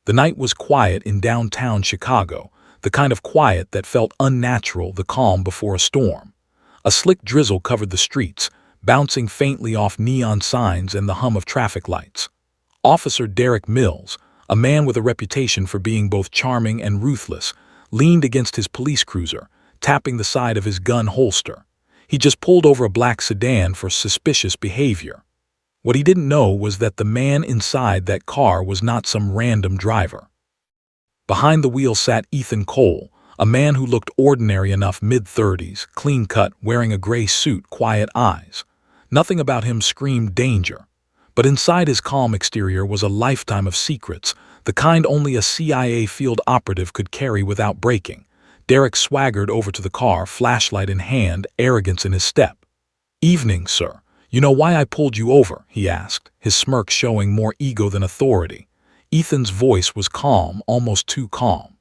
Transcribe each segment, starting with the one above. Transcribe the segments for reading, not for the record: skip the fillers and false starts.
The night was quiet in downtown Chicago, the kind of quiet that felt unnatural, the calm before a storm. A slick drizzle covered the streets, bouncing faintly off neon signs and the hum of traffic lights. Officer Derek Mills, a man with a reputation for being both charming and ruthless, leaned against his police cruiser, tapping the side of his gun holster. He just pulled over a black sedan for suspicious behavior. What he didn't know was that the man inside that car was not some random driver. Behind the wheel sat Ethan Cole, a man who looked ordinary enough, mid-30s, clean-cut, wearing a gray suit, quiet eyes. Nothing about him screamed danger. But inside his calm exterior was a lifetime of secrets, the kind only a CIA field operative could carry without breaking. Derek swaggered over to the car, flashlight in hand, arrogance in his step. "Evening, sir. You know why I pulled you over?" he asked, his smirk showing more ego than authority. Ethan's voice was calm, almost too calm.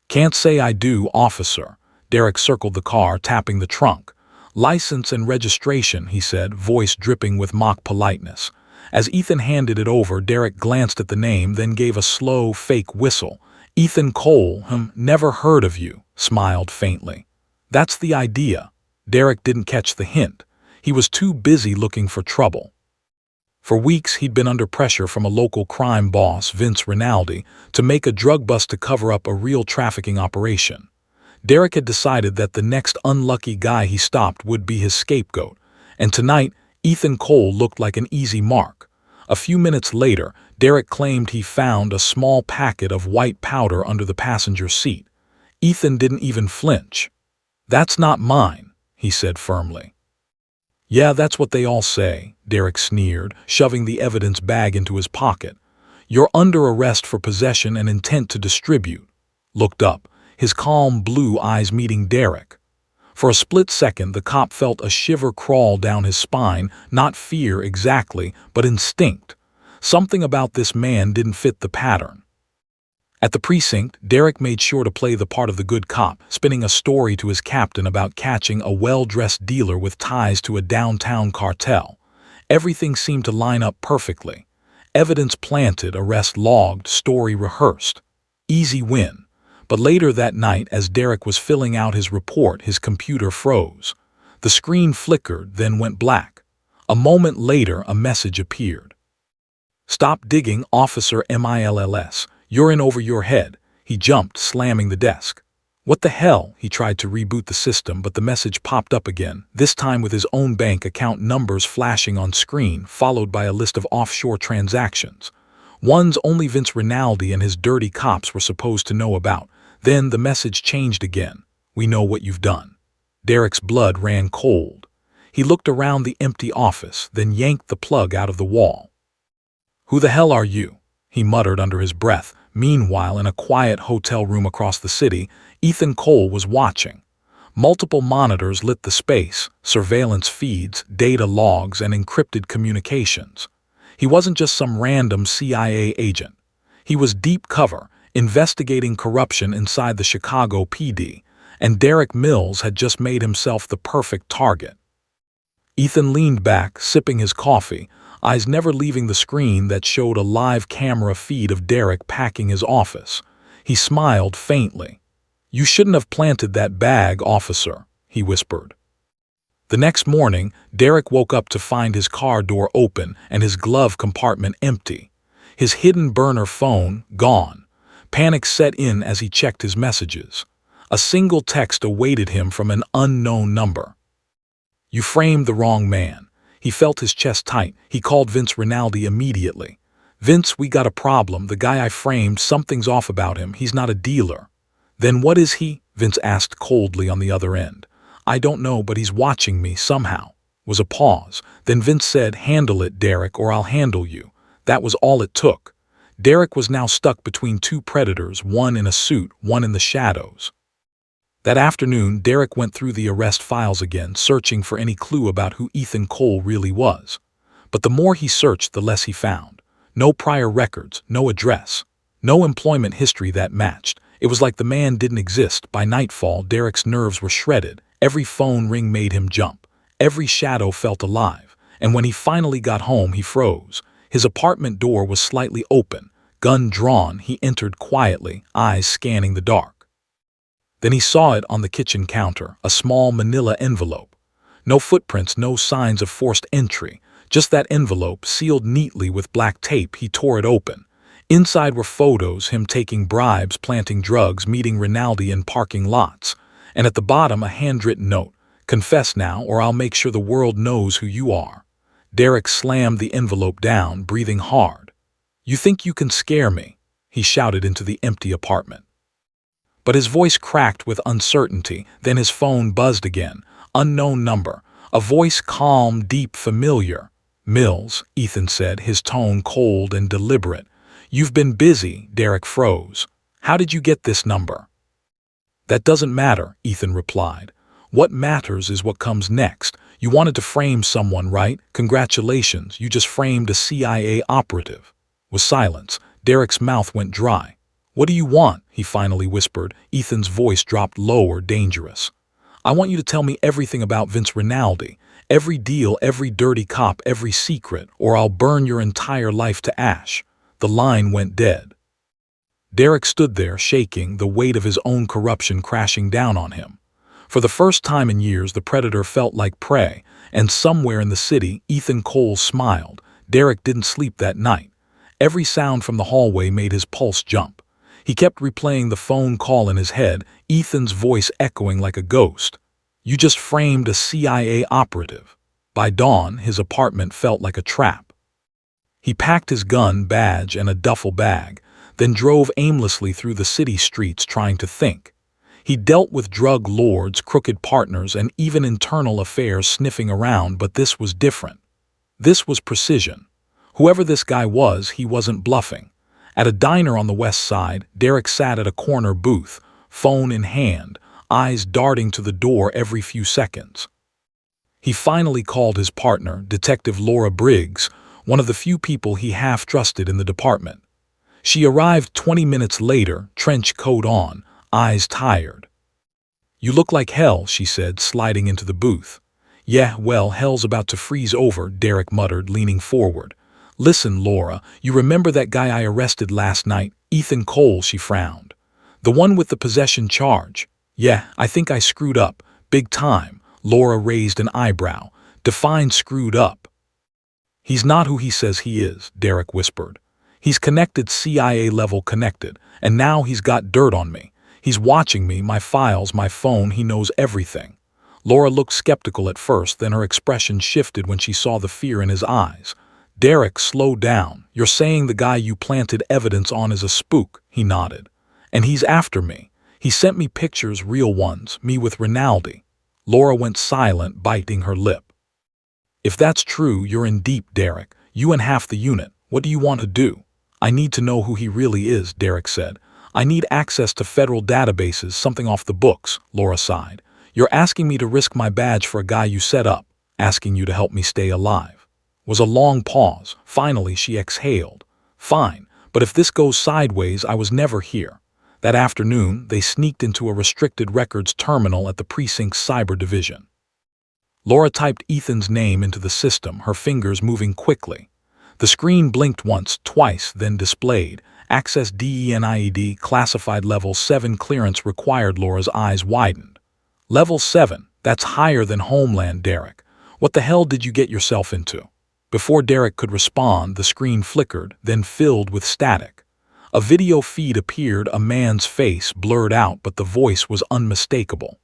"Can't say I do, officer." Derek circled the car, tapping the trunk. "License and registration," he said, voice dripping with mock politeness. As Ethan handed it over, Derek glanced at the name, then gave a slow, fake whistle. "Ethan Cole, never heard of you," smiled faintly. "That's the idea." Derek didn't catch the hint. He was too busy looking for trouble. For weeks, he'd been under pressure from a local crime boss, Vince Rinaldi, to make a drug bust to cover up a real trafficking operation. Derek had decided that the next unlucky guy he stopped would be his scapegoat, and tonight, Ethan Cole looked like an easy mark. A few minutes later, Derek claimed he found a small packet of white powder under the passenger seat. Ethan didn't even flinch. "That's not mine," he said firmly. "Yeah, that's what they all say," Derek sneered, shoving the evidence bag into his pocket. "You're under arrest for possession and intent to distribute." Looked up, his calm blue eyes meeting Derek. For a split second, the cop felt a shiver crawl down his spine, not fear exactly, but instinct. Something about this man didn't fit the pattern. At the precinct, Derek made sure to play the part of the good cop, spinning a story to his captain about catching a well-dressed dealer with ties to a downtown cartel. Everything seemed to line up perfectly. Evidence planted, arrest logged, story rehearsed. Easy win. But later that night, as Derek was filling out his report, his computer froze. The screen flickered, then went black. A moment later, a message appeared. "Stop digging, Officer Mills. You're in over your head." He jumped, slamming the desk. "What the hell?" He tried to reboot the system, but the message popped up again, this time with his own bank account numbers flashing on screen, followed by a list of offshore transactions. Ones only Vince Rinaldi and his dirty cops were supposed to know about. Then the message changed again. "We know what you've done." Derek's blood ran cold. He looked around the empty office, then yanked the plug out of the wall. "Who the hell are you?" he muttered under his breath. Meanwhile, in a quiet hotel room across the city, Ethan Cole was watching. Multiple monitors lit the space, surveillance feeds, data logs, and encrypted communications. He wasn't just some random CIA agent. He was deep cover, investigating corruption inside the Chicago PD, and Derek Mills had just made himself the perfect target. Ethan leaned back, sipping his coffee, eyes never leaving the screen that showed a live camera feed of Derek packing his office. He smiled faintly. "You shouldn't have planted that bag, officer," he whispered. The next morning, Derek woke up to find his car door open and his glove compartment empty. His hidden burner phone gone. Panic set in as he checked his messages. A single text awaited him from an unknown number. "You framed the wrong man." He felt his chest tight. He called Vince Rinaldi immediately. "Vince, we got a problem. The guy I framed, something's off about him. He's not a dealer." "Then what is he?" Vince asked coldly on the other end. "I don't know, but he's watching me somehow." Was a pause. Then Vince said, "Handle it, Derek, or I'll handle you." That was all it took. Derek was now stuck between two predators, one in a suit, one in the shadows. That afternoon, Derek went through the arrest files again, searching for any clue about who Ethan Cole really was. But the more he searched, the less he found. No prior records, no address, no employment history that matched. It was like the man didn't exist. By nightfall, Derek's nerves were shredded. Every phone ring made him jump. Every shadow felt alive. And when he finally got home, he froze. His apartment door was slightly open. Gun drawn, he entered quietly, eyes scanning the dark. Then he saw it on the kitchen counter, a small manila envelope. No footprints, no signs of forced entry, just that envelope sealed neatly with black tape. He tore it open. Inside were photos, him taking bribes, planting drugs, meeting Rinaldi in parking lots. And at the bottom, a handwritten note. Confess now, or I'll make sure the world knows who you are. Derek slammed the envelope down, breathing hard. You think you can scare me? He shouted into the empty apartment. But his voice cracked with uncertainty. Then his phone buzzed again. Unknown number. A voice calm, deep, familiar. Mills, Ethan said, his tone cold and deliberate. You've been busy, Derek froze. How did you get this number? That doesn't matter, Ethan replied. What matters is what comes next. You wanted to frame someone, right? Congratulations, you just framed a CIA operative. Was silence. Derek's mouth went dry. What do you want? He finally whispered. Ethan's voice dropped lower, dangerous. I want you to tell me everything about Vince Rinaldi. Every deal, every dirty cop, every secret, or I'll burn your entire life to ash. The line went dead. Derek stood there, shaking, the weight of his own corruption crashing down on him. For the first time in years, the predator felt like prey, and somewhere in the city, Ethan Cole smiled. Derek didn't sleep that night. Every sound from the hallway made his pulse jump. He kept replaying the phone call in his head, Ethan's voice echoing like a ghost. You just framed a CIA operative. By dawn, his apartment felt like a trap. He packed his gun, badge, and a duffel bag, then drove aimlessly through the city streets trying to think. He dealt with drug lords, crooked partners, and even internal affairs sniffing around, but this was different. This was precision. Whoever this guy was, he wasn't bluffing. At a diner on the west side, Derek sat at a corner booth, phone in hand, eyes darting to the door every few seconds. He finally called his partner, Detective Laura Briggs, one of the few people he half-trusted in the department. She arrived 20 minutes later, trench coat on, eyes tired. You look like hell, she said, sliding into the booth. Yeah, well, hell's about to freeze over, Derek muttered, leaning forward. Listen, Laura, you remember that guy I arrested last night, Ethan Cole, she frowned. The one with the possession charge. Yeah, I think I screwed up. Big time. Laura raised an eyebrow. Define screwed up. He's not who he says he is, Derek whispered. He's connected, CIA-level connected, and now he's got dirt on me. He's watching me, my files, my phone, he knows everything. Laura looked skeptical at first, then her expression shifted when she saw the fear in his eyes. Derek, slow down. You're saying the guy you planted evidence on is a spook, he nodded. And he's after me. He sent me pictures, real ones, me with Rinaldi. Laura went silent, biting her lip. If that's true, you're in deep, Derek. You and half the unit. What do you want to do? I need to know who he really is, Derek said. I need access to federal databases, something off the books, Laura sighed. You're asking me to risk my badge for a guy you set up, asking you to help me stay alive. Was a long pause. Finally, she exhaled. Fine, but if this goes sideways, I was never here. That afternoon, they sneaked into a restricted records terminal at the precinct's cyber division. Laura typed Ethan's name into the system, her fingers moving quickly. The screen blinked once, twice, then displayed. Access DENIED, classified level 7 clearance required. Laura's eyes widened. Level 7? That's higher than Homeland, Derek. What the hell did you get yourself into? Before Derek could respond, the screen flickered, then filled with static. A video feed appeared, a man's face blurred out, but the voice was unmistakable.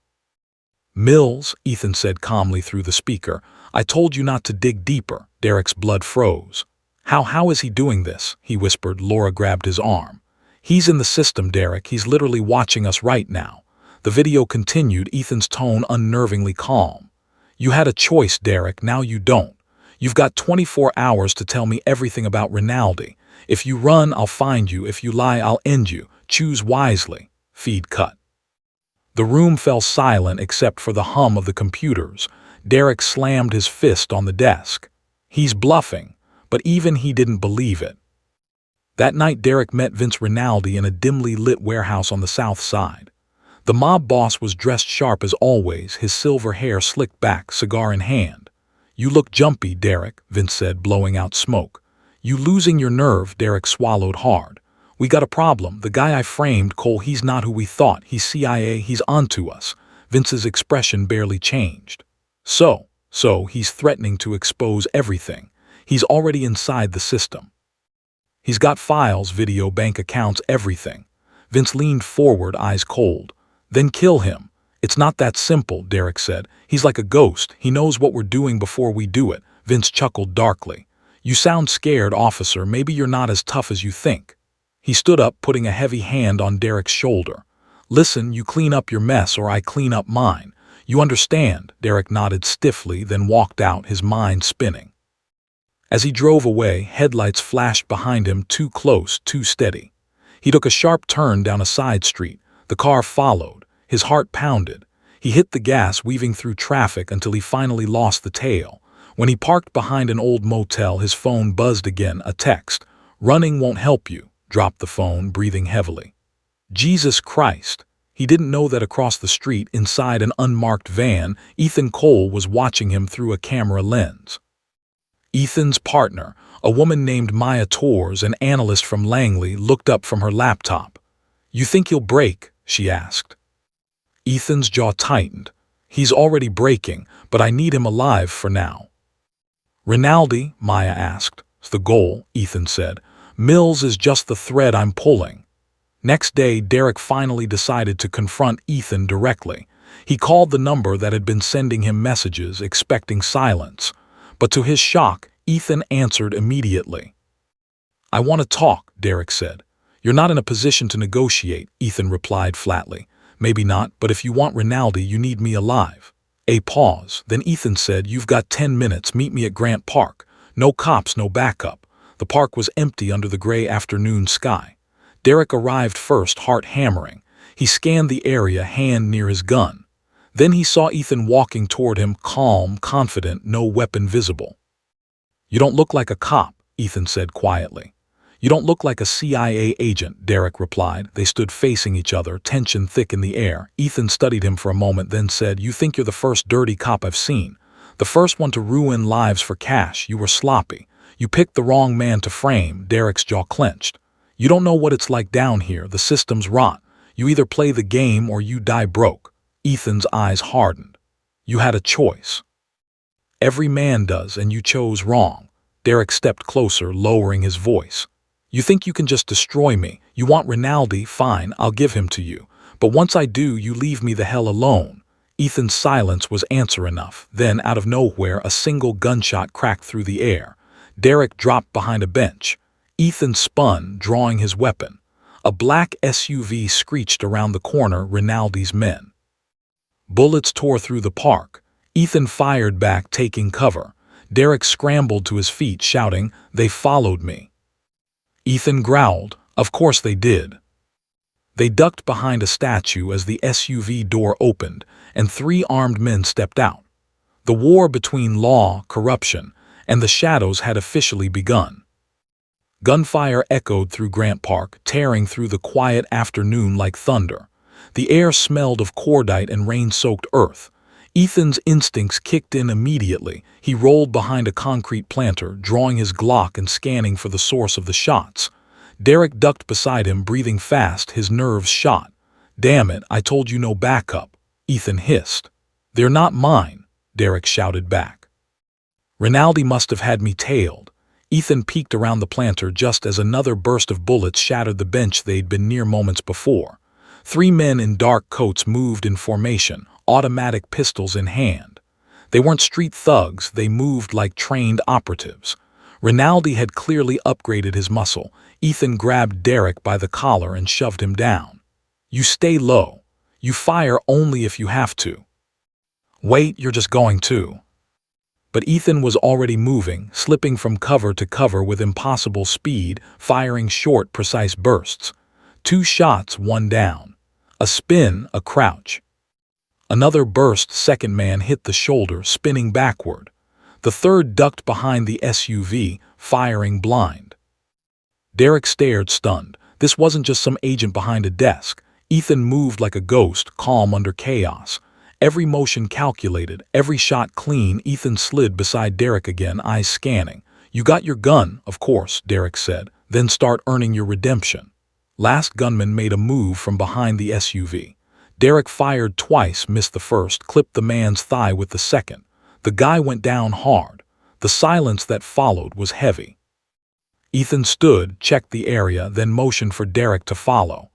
Mills, Ethan said calmly through the speaker, I told you not to dig deeper. Derek's blood froze. How is he doing this? He whispered. Laura grabbed his arm. He's in the system, Derek. He's literally watching us right now. The video continued, Ethan's tone unnervingly calm. You had a choice, Derek. Now you don't. You've got 24 hours to tell me everything about Rinaldi. If you run, I'll find you. If you lie, I'll end you. Choose wisely. Feed cut. The room fell silent except for the hum of the computers. Derek slammed his fist on the desk. He's bluffing, but even he didn't believe it. That night, Derek met Vince Rinaldi in a dimly lit warehouse on the south side. The mob boss was dressed sharp as always, his silver hair slicked back, cigar in hand. You look jumpy, Derek, Vince said, blowing out smoke. You losing your nerve? Derek swallowed hard. We got a problem. The guy I framed, Cole, he's not who we thought. He's CIA, he's onto us. Vince's expression barely changed. So he's threatening to expose everything. He's already inside the system. He's got files, video, bank accounts, everything. Vince leaned forward, eyes cold. Then kill him. It's not that simple, Derek said. He's like a ghost. He knows what we're doing before we do it. Vince chuckled darkly. You sound scared, officer. Maybe you're not as tough as you think. He stood up, putting a heavy hand on Derek's shoulder. Listen, you clean up your mess or I clean up mine. You understand? Derek nodded stiffly, then walked out, his mind spinning. As he drove away, headlights flashed behind him, too close, too steady. He took a sharp turn down a side street. The car followed. His heart pounded. He hit the gas, weaving through traffic until he finally lost the tail. When he parked behind an old motel, his phone buzzed again, a text. Running won't help you. Dropped the phone, breathing heavily. Jesus Christ. He didn't know that across the street, inside an unmarked van, Ethan Cole was watching him through a camera lens. Ethan's partner, a woman named Maya Torres, an analyst from Langley, looked up from her laptop. You think he'll break? She asked. Ethan's jaw tightened. He's already breaking, but I need him alive for now. Rinaldi? Maya asked. The goal, Ethan said. Mills is just the thread I'm pulling. Next day, Derek finally decided to confront Ethan directly. He called the number that had been sending him messages, expecting silence. But to his shock, Ethan answered immediately. I want to talk, Derek said. You're not in a position to negotiate, Ethan replied flatly. Maybe not, but if you want Rinaldi, you need me alive. A pause. Then Ethan said, You've got 10 minutes, meet me at Grant Park. No cops, no backup. The park was empty under the gray afternoon sky. Derek arrived first, heart hammering. He scanned the area, hand near his gun. Then he saw Ethan walking toward him, calm, confident, no weapon visible. You don't look like a cop, Ethan said quietly. You don't look like a CIA agent, Derek replied. They stood facing each other, tension thick in the air. Ethan studied him for a moment, then said, You think you're the first dirty cop I've seen. The first one to ruin lives for cash. You were sloppy. You picked the wrong man to frame. Derek's jaw clenched. You don't know what it's like down here. The system's rot. You either play the game or you die broke. Ethan's eyes hardened. You had a choice. Every man does, and you chose wrong. Derek stepped closer, lowering his voice. You think you can just destroy me. You want Rinaldi? Fine, I'll give him to you. But once I do, you leave me the hell alone. Ethan's silence was answer enough. Then, out of nowhere, a single gunshot cracked through the air. Derek dropped behind a bench. Ethan spun, drawing his weapon. A black SUV screeched around the corner, Rinaldi's men. Bullets tore through the park. Ethan fired back, taking cover. Derek scrambled to his feet, shouting, They followed me. Ethan growled. Of course they did. They ducked behind a statue as the SUV door opened, and 3 armed men stepped out. The war between law, corruption, and the shadows had officially begun. Gunfire echoed through Grant Park, tearing through the quiet afternoon like thunder. The air smelled of cordite and rain-soaked earth. Ethan's instincts kicked in immediately. He rolled behind a concrete planter, drawing his Glock and scanning for the source of the shots. Derek ducked beside him, breathing fast, his nerves shot. Damn it, I told you no backup, Ethan hissed. They're not mine, Derek shouted back. Rinaldi must have had me tailed. Ethan peeked around the planter just as another burst of bullets shattered the bench they'd been near moments before. 3 men in dark coats moved in formation, automatic pistols in hand. They weren't street thugs, they moved like trained operatives. Rinaldi had clearly upgraded his muscle. Ethan grabbed Derek by the collar and shoved him down. You stay low. You fire only if you have to. Wait, you're just going to. But Ethan was already moving, slipping from cover to cover with impossible speed, firing short, precise bursts. 2 shots, 1 down. A spin, a crouch. Another burst, second man hit the shoulder, spinning backward. The third ducked behind the SUV, firing blind. Derek stared, stunned. This wasn't just some agent behind a desk. Ethan moved like a ghost, calm under chaos. Every motion calculated, every shot clean. Ethan slid beside Derek again, eyes scanning. You got your gun, of course, Derek said. Then start earning your redemption. Last gunman made a move from behind the SUV. Derek fired twice, missed the first, clipped the man's thigh with the second. The guy went down hard. The silence that followed was heavy. Ethan stood, checked the area, then motioned for Derek to follow.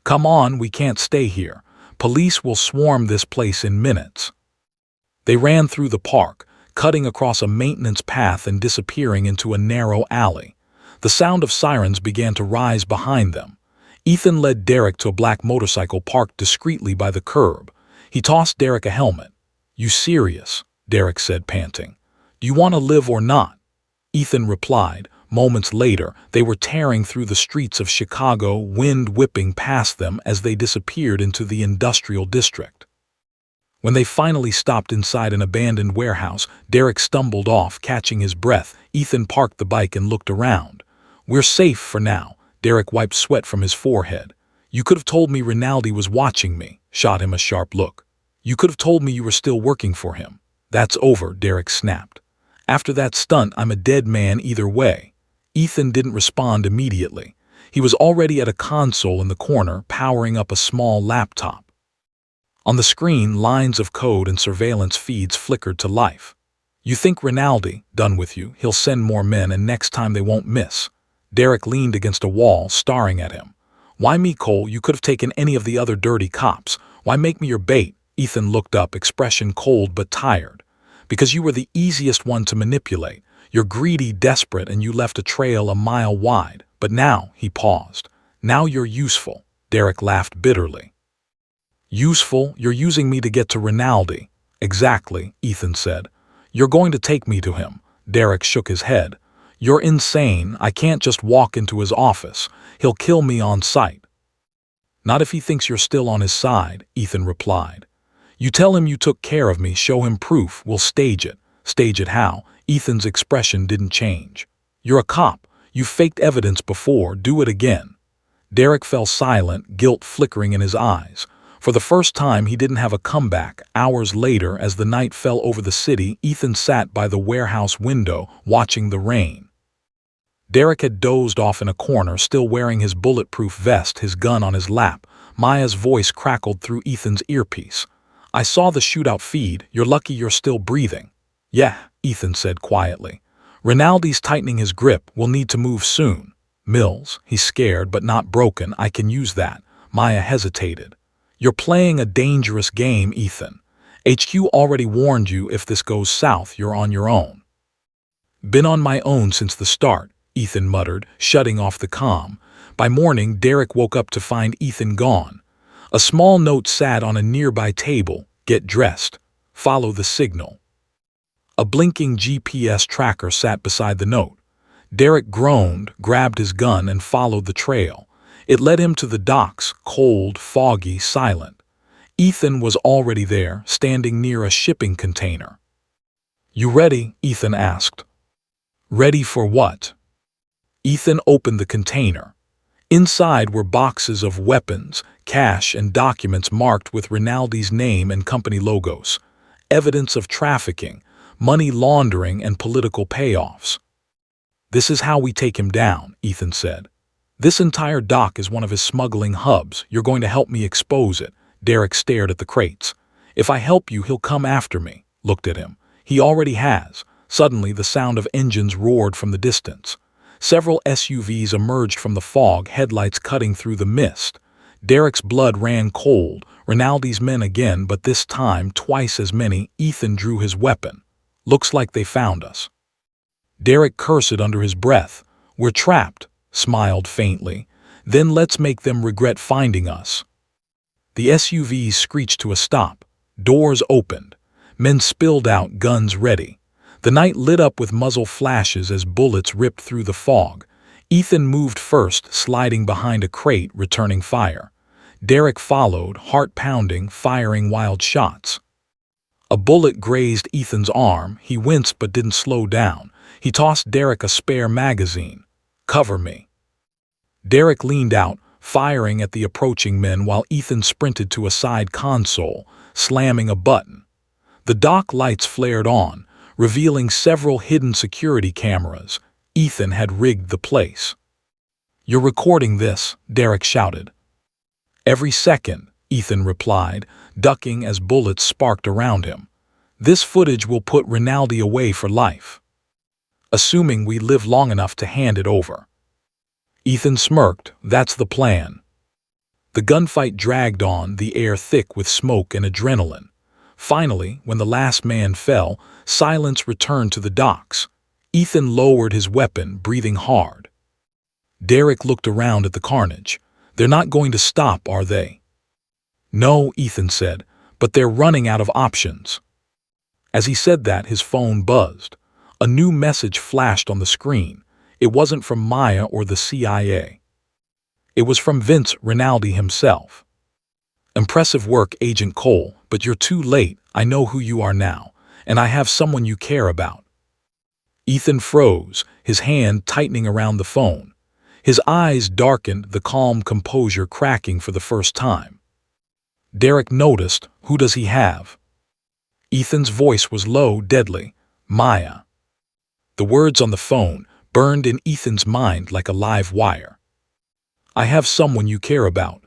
"Come on, we can't stay here. Police will swarm this place in minutes." They ran through the park, cutting across a maintenance path and disappearing into a narrow alley. The sound of sirens began to rise behind them. Ethan led Derek to a black motorcycle parked discreetly by the curb. He tossed Derek a helmet. "You serious?" Derek said, panting. "Do you want to live or not?" Ethan replied. Moments later, they were tearing through the streets of Chicago, wind whipping past them as they disappeared into the industrial district. When they finally stopped inside an abandoned warehouse, Derek stumbled off, catching his breath. Ethan parked the bike and looked around. "We're safe for now." Derek wiped sweat from his forehead. "You could have told me Rinaldi was watching me," shot him a sharp look. "You could have told me you were still working for him." "That's over," Derek snapped. "After that stunt, I'm a dead man either way." Ethan didn't respond immediately. He was already at a console in the corner, powering up a small laptop. On the screen, lines of code and surveillance feeds flickered to life. "You think Rinaldi, done with you, he'll send more men and next time they won't miss." Derek leaned against a wall, staring at him. "Why me, Cole? You could have taken any of the other dirty cops. Why make me your bait?" Ethan looked up, expression cold but tired. "Because you were the easiest one to manipulate. You're greedy, desperate, and you left a trail a mile wide. But now," he paused, "now you're useful." Derek laughed bitterly. "Useful? You're using me to get to Rinaldi." "Exactly," Ethan said. "You're going to take me to him." Derek shook his head. "You're insane. I can't just walk into his office. He'll kill me on sight." "Not if he thinks you're still on his side," Ethan replied. "You tell him you took care of me, show him proof, we'll stage it." "Stage it how?" Ethan's expression didn't change. "You're a cop. You've faked evidence before. Do it again." Derek fell silent, guilt flickering in his eyes. For the first time, he didn't have a comeback. Hours later, as the night fell over the city, Ethan sat by the warehouse window, watching the rain. Derek had dozed off in a corner, still wearing his bulletproof vest, his gun on his lap. Maya's voice crackled through Ethan's earpiece. "I saw the shootout feed. You're lucky you're still breathing." "Yeah," Ethan said quietly. "Rinaldi's tightening his grip. We'll need to move soon." "Mills, he's scared but not broken. I can use that." Maya hesitated. "You're playing a dangerous game, Ethan. HQ already warned you if this goes south, you're on your own." "Been on my own since the start," Ethan muttered, shutting off the comm. By morning, Derek woke up to find Ethan gone. A small note sat on a nearby table. "Get dressed. Follow the signal." A blinking GPS tracker sat beside the note. Derek groaned, grabbed his gun, and followed the trail. It led him to the docks, cold, foggy, silent. Ethan was already there, standing near a shipping container. "You ready?" Ethan asked. "Ready for what?" Ethan opened the container. Inside were boxes of weapons, cash, and documents marked with Rinaldi's name and company logos. Evidence of trafficking, money laundering, and political payoffs. "This is how we take him down," Ethan said. "This entire dock is one of his smuggling hubs. You're going to help me expose it." Derek stared at the crates. "If I help you, he'll come after me." Looked at him. "He already has." Suddenly, the sound of engines roared from the distance. Several SUVs emerged from the fog, headlights cutting through the mist. Derek's blood ran cold. Rinaldi's men again, but this time twice as many. Ethan drew his weapon. "Looks like they found us." Derek cursed under his breath. "We're trapped," smiled faintly. "Then let's make them regret finding us." The SUVs screeched to a stop. Doors opened. Men spilled out, guns ready. The night lit up with muzzle flashes as bullets ripped through the fog. Ethan moved first, sliding behind a crate, returning fire. Derek followed, heart pounding, firing wild shots. A bullet grazed Ethan's arm. He winced but didn't slow down. He tossed Derek a spare magazine. "Cover me." Derek leaned out, firing at the approaching men while Ethan sprinted to a side console, slamming a button. The dock lights flared on, revealing several hidden security cameras. Ethan had rigged the place. "You're recording this," Derek shouted. "Every second," Ethan replied, ducking as bullets sparked around him. "This footage will put Rinaldi away for life. Assuming we live long enough to hand it over." Ethan smirked. "That's the plan." The gunfight dragged on, the air thick with smoke and adrenaline. Finally, when the last man fell, silence returned to the docks. Ethan lowered his weapon, breathing hard. Derek looked around at the carnage. "They're not going to stop, are they?" "No," Ethan said, "but they're running out of options." As he said that, his phone buzzed. A new message flashed on the screen. It wasn't from Maya or the CIA. It was from Vince Rinaldi himself. "Impressive work, Agent Cole, but you're too late. I know who you are now, and I have someone you care about." Ethan froze, his hand tightening around the phone. His eyes darkened, the calm composure cracking for the first time. Derek noticed. "Who does he have?" Ethan's voice was low, deadly. "Maya." The words on the phone burned in Ethan's mind like a live wire. "I have someone you care about."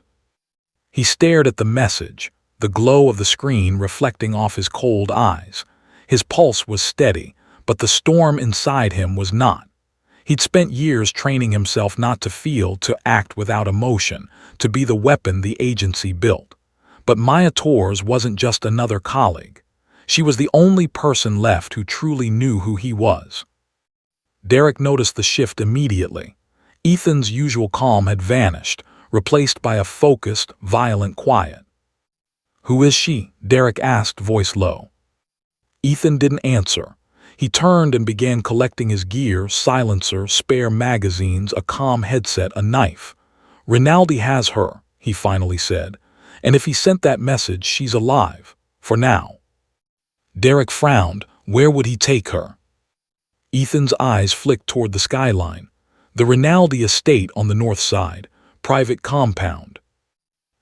He stared at the message, the glow of the screen reflecting off his cold eyes. His pulse was steady, but the storm inside him was not. He'd spent years training himself not to feel, to act without emotion, to be the weapon the agency built. But Maya Torres wasn't just another colleague. She was the only person left who truly knew who he was. Derek noticed the shift immediately. Ethan's usual calm had vanished, replaced by a focused, violent quiet. "Who is she?" Derek asked, voice low. Ethan didn't answer. He turned and began collecting his gear: silencer, spare magazines, a comm headset, a knife. "Rinaldi has her," he finally said. "And if he sent that message, she's alive. For now." Derek frowned. Where would he take her? Ethan's eyes flicked toward the skyline. The Rinaldi estate on the north side, private compound.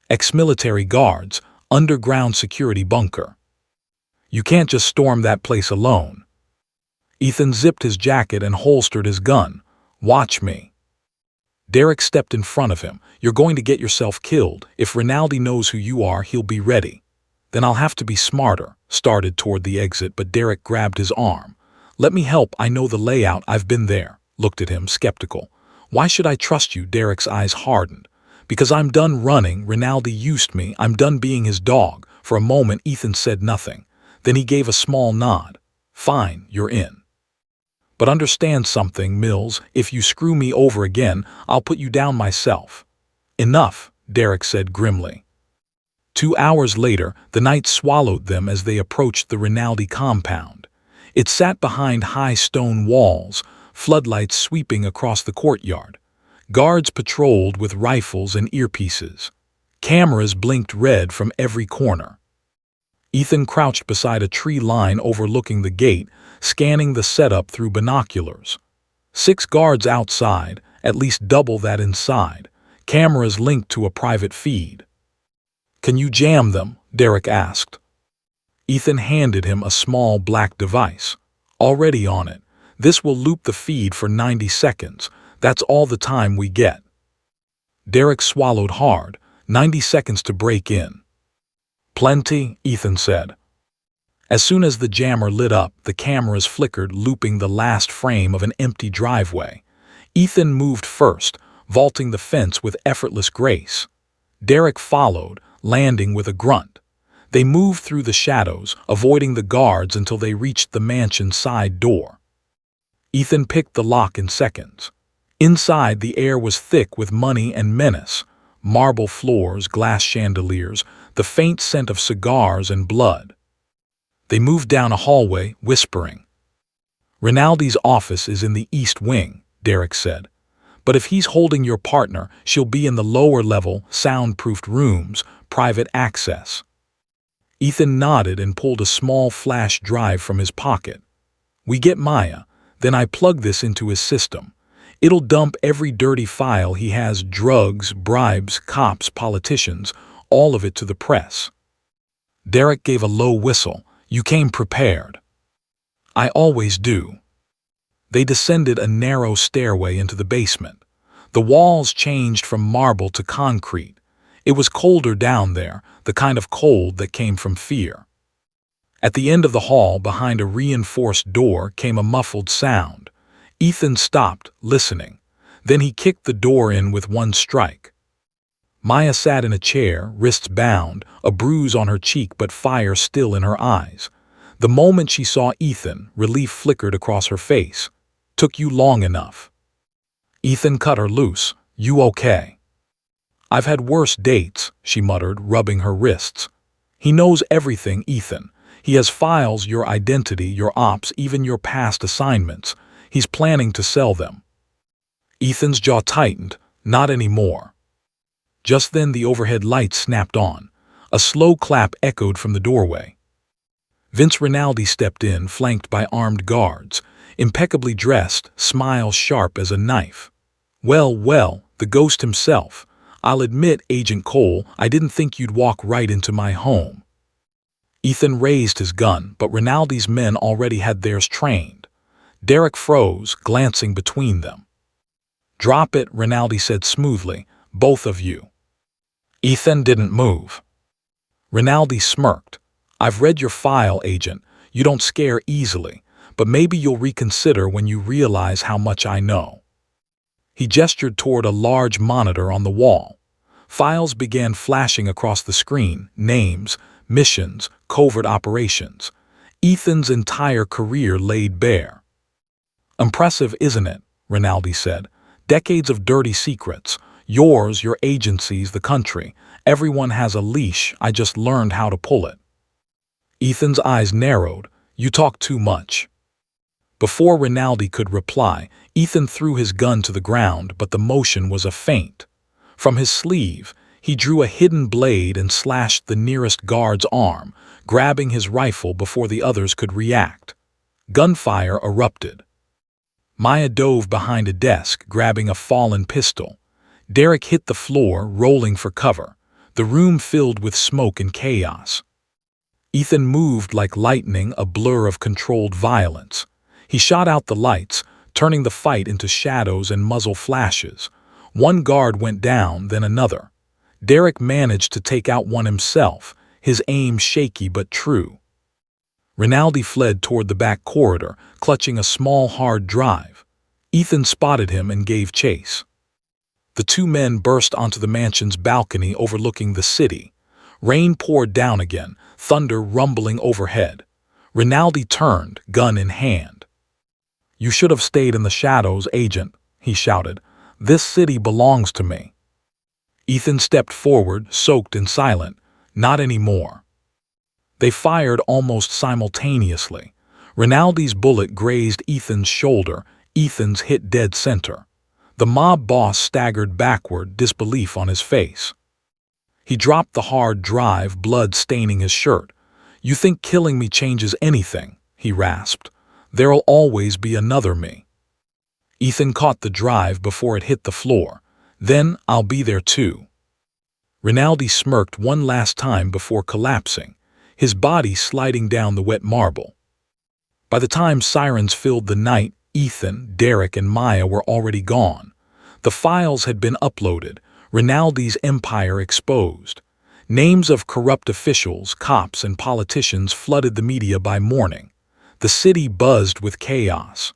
Ex-military guards, underground security bunker. You can't just storm that place alone. Ethan zipped his jacket and holstered his gun. "Watch me." Derek stepped in front of him. "You're going to get yourself killed. If Rinaldi knows who you are, he'll be ready." "Then I'll have to be smarter," started toward the exit, but Derek grabbed his arm. "Let me help. I know the layout. I've been there." Looked at him, skeptical. "Why should I trust you?" Derek's eyes hardened. "Because I'm done running. Rinaldi used me. I'm done being his dog." For a moment, Ethan said nothing. Then he gave a small nod. "Fine, you're in. But understand something, Mills. If you screw me over again, I'll put you down myself." "Enough," Derek said grimly. 2 hours later, the night swallowed them as they approached the Rinaldi compound. It sat behind high stone walls, floodlights sweeping across the courtyard. Guards patrolled with rifles and earpieces. Cameras blinked red from every corner. Ethan crouched beside a tree line overlooking the gate, scanning the setup through binoculars. 6 guards outside, at least double that inside. Cameras linked to a private feed. "Can you jam them?" Derek asked. Ethan handed him a small black device. "Already on it. This will loop the feed for 90 seconds. That's all the time we get." Derek swallowed hard. 90 seconds to break in. "Plenty," Ethan said. As soon as the jammer lit up, the cameras flickered, looping the last frame of an empty driveway. Ethan moved first, vaulting the fence with effortless grace. Derek followed, landing with a grunt. They moved through the shadows, avoiding the guards until they reached the mansion's side door. Ethan picked the lock in seconds. Inside, the air was thick with money and menace. Marble floors, glass chandeliers, the faint scent of cigars and blood. They moved down a hallway, whispering. "Rinaldi's office is in the east wing," Derek said. "But if he's holding your partner, she'll be in the lower level, soundproofed rooms, private access." Ethan nodded and pulled a small flash drive from his pocket. "We get Maya, then I plug this into his system. It'll dump every dirty file he has: drugs, bribes, cops, politicians, all of it to the press." Derek gave a low whistle. "You came prepared." "I always do." They descended a narrow stairway into the basement. The walls changed from marble to concrete. It was colder down there, the kind of cold that came from fear. At the end of the hall, behind a reinforced door, came a muffled sound. Ethan stopped, listening. Then he kicked the door in with one strike. Maya sat in a chair, wrists bound, a bruise on her cheek but fire still in her eyes. The moment she saw Ethan, relief flickered across her face. "Took you long enough." Ethan cut her loose. "You okay?" "I've had worse dates," she muttered, rubbing her wrists. "He knows everything, Ethan. He has files, your identity, your ops, even your past assignments. He's planning to sell them." Ethan's jaw tightened. "Not anymore." Just then the overhead lights snapped on. A slow clap echoed from the doorway. Vince Rinaldi stepped in, flanked by armed guards, impeccably dressed, smile sharp as a knife. Well, the ghost himself. "I'll admit, Agent Cole, I didn't think you'd walk right into my home." Ethan raised his gun, but Rinaldi's men already had theirs trained. Derek froze, glancing between them. "Drop it," Rinaldi said smoothly. "Both of you." Ethan didn't move. Rinaldi smirked. "I've read your file, Agent. You don't scare easily, but maybe you'll reconsider when you realize how much I know." He gestured toward a large monitor on the wall. Files began flashing across the screen: names, missions, covert operations. Ethan's entire career laid bare. "Impressive, isn't it?" Rinaldi said. "Decades of dirty secrets. Yours, your agencies, the country. Everyone has a leash. I just learned how to pull it." Ethan's eyes narrowed. "You talk too much." Before Rinaldi could reply, Ethan threw his gun to the ground, but the motion was a feint. From his sleeve, he drew a hidden blade and slashed the nearest guard's arm, grabbing his rifle before the others could react. Gunfire erupted. Maya dove behind a desk, grabbing a fallen pistol. Derek hit the floor, rolling for cover. The room filled with smoke and chaos. Ethan moved like lightning, a blur of controlled violence. He shot out the lights, turning the fight into shadows and muzzle flashes. One guard went down, then another. Derek managed to take out one himself, his aim shaky but true. Rinaldi fled toward the back corridor, clutching a small hard drive. Ethan spotted him and gave chase. The two men burst onto the mansion's balcony overlooking the city. Rain poured down again, thunder rumbling overhead. Rinaldi turned, gun in hand. "You should have stayed in the shadows, Agent," he shouted. "This city belongs to me." Ethan stepped forward, soaked and silent. "Not anymore." They fired almost simultaneously. Rinaldi's bullet grazed Ethan's shoulder. Ethan's hit dead center. The mob boss staggered backward, disbelief on his face. He dropped the hard drive, blood staining his shirt. "You think killing me changes anything?" he rasped. "There'll always be another me." Ethan caught the drive before it hit the floor. "Then I'll be there too." Rinaldi smirked one last time before collapsing, his body sliding down the wet marble. By the time sirens filled the night, Ethan, Derek, and Maya were already gone. The files had been uploaded, Rinaldi's empire exposed. Names of corrupt officials, cops, and politicians flooded the media by morning. The city buzzed with chaos.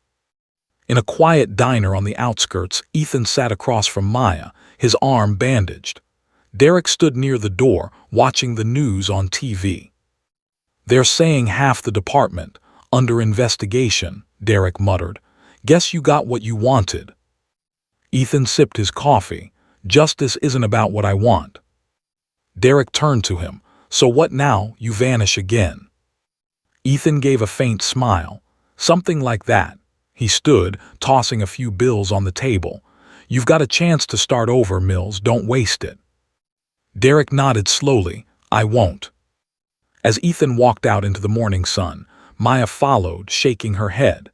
In a quiet diner on the outskirts, Ethan sat across from Maya, his arm bandaged. Derek stood near the door, watching the news on TV. "They're saying half the department, under investigation," Derek muttered. "Guess you got what you wanted." Ethan sipped his coffee. "Justice isn't about what I want." Derek turned to him. "So what now? You vanish again." Ethan gave a faint smile. "Something like that." He stood, tossing a few bills on the table. "You've got a chance to start over, Mills. Don't waste it." Derek nodded slowly. "I won't." As Ethan walked out into the morning sun, Maya followed, shaking her head.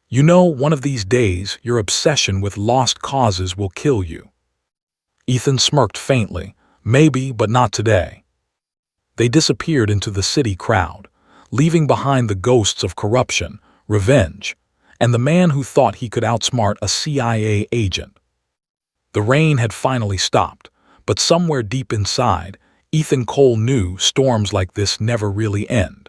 "You know, one of these days, your obsession with lost causes will kill you." Ethan smirked faintly. "Maybe, but not today." They disappeared into the city crowd, leaving behind the ghosts of corruption, revenge, and the man who thought he could outsmart a CIA agent. The rain had finally stopped, but somewhere deep inside, Ethan Cole knew storms like this never really end.